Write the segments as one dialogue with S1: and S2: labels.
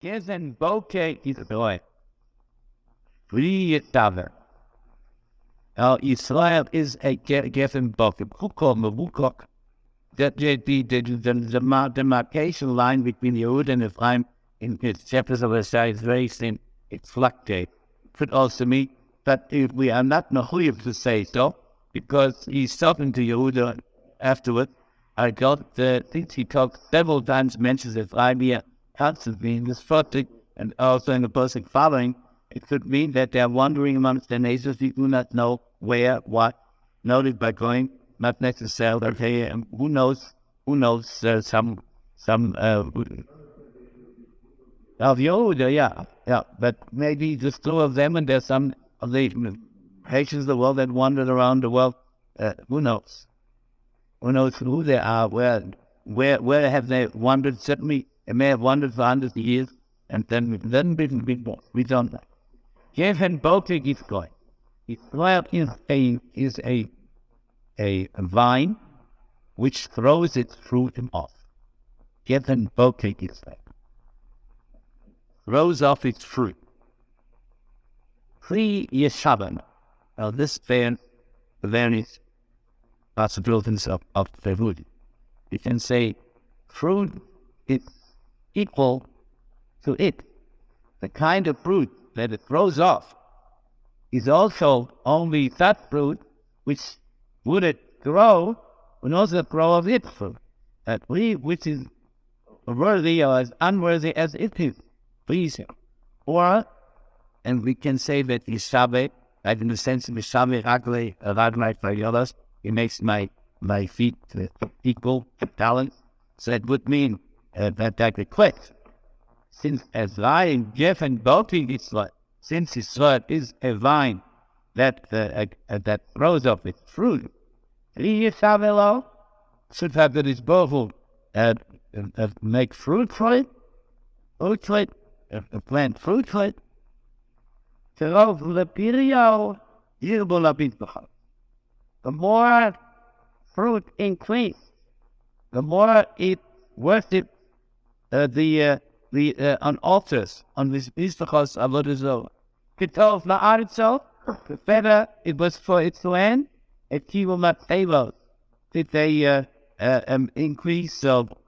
S1: Gezen Boke Israel. Free Taver. Israel is a Gezen Boke. Bukok. That the demarcation line between Yehud and Ephraim in its chapters of Hoshea is very thin. It fluctuates. It could also mean that if we are not Nevi'im to say so, because he's talking to Yehuda afterward. I don't think he talks several times, mentions Ephraim here constantly in this project, and also in the person following. It could mean that they are wandering amongst the nations. We do not know where, what, noted by going, not necessarily, okay, who knows, some of Yehuda, yeah, but maybe just two of them, and there's some of the nations of the world that wandered around the world. Who knows? Who knows who they are? Where have they wandered? Certainly, they may have wandered for hundreds of years, and then we don't know. Even Botik is going. Israel is a vine which throws its fruit off. Even Botik is there. Throws off its fruit. Pri Yeshavan. Now this varies possibilities of the fruit. You can say fruit is equal to it. The kind of fruit that it throws off is also only that fruit which would it grow would also grow of its fruit. That which is worthy or as unworthy as it is pleasing. Or, and we can say that Yishabeh, like in the sense of Yishabeh Raglai by others, it makes my feet equal talent. So it would mean that request. Since as vine given both Israel, since Israel is a vine that throws off its fruit, Yishabeh should have the disposal make fruit for it, plant fruit for it. The more fruit increase, the more it worships on altars, on this Mizbachos Avodah. K'hal Adath, the better it was for its land, it will not favor. Did they increase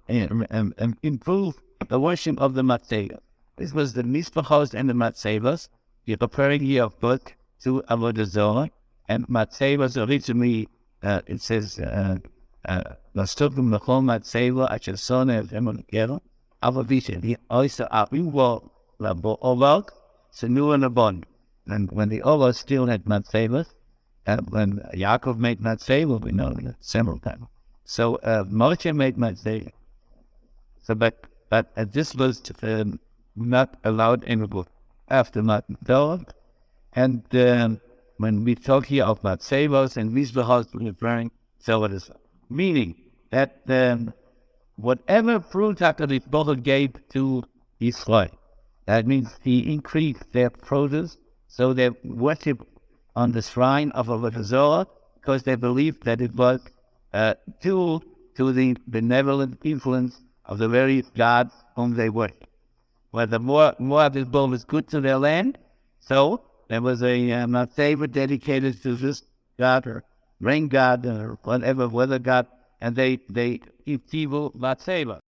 S1: improve the worship of the Matzevah? This was the Mizbachos and the Matzevahs. We're preparing here of book to Avodah Zorah, and Matzevahs originally it says Lastukum Lachol Matzevah Achasona Emon Gero Avavisha. The oyster Aviwo Labo Ovak Senu and Abon. And when the Ovak still had Matzevahs, when Yaakov made Matzevah, we know that several times. So Moshe made Matzevah. So, but this was not allowed anymore after Matan Torah. And when we talk here of Matzevahs and Mizbachos, we're referring to what is meaning that whatever fruit HaKadosh Baruch Hu gave to Israel, that means he increased their produce, so they worship on the shrine of Avodah Zorah, because they believed that it was due to the benevolent influence of the various gods whom they worship. Where the more of this bowl was good to their land, so there was a Matzevah dedicated to this god or rain god or whatever weather god, and they eat evil Matzevah.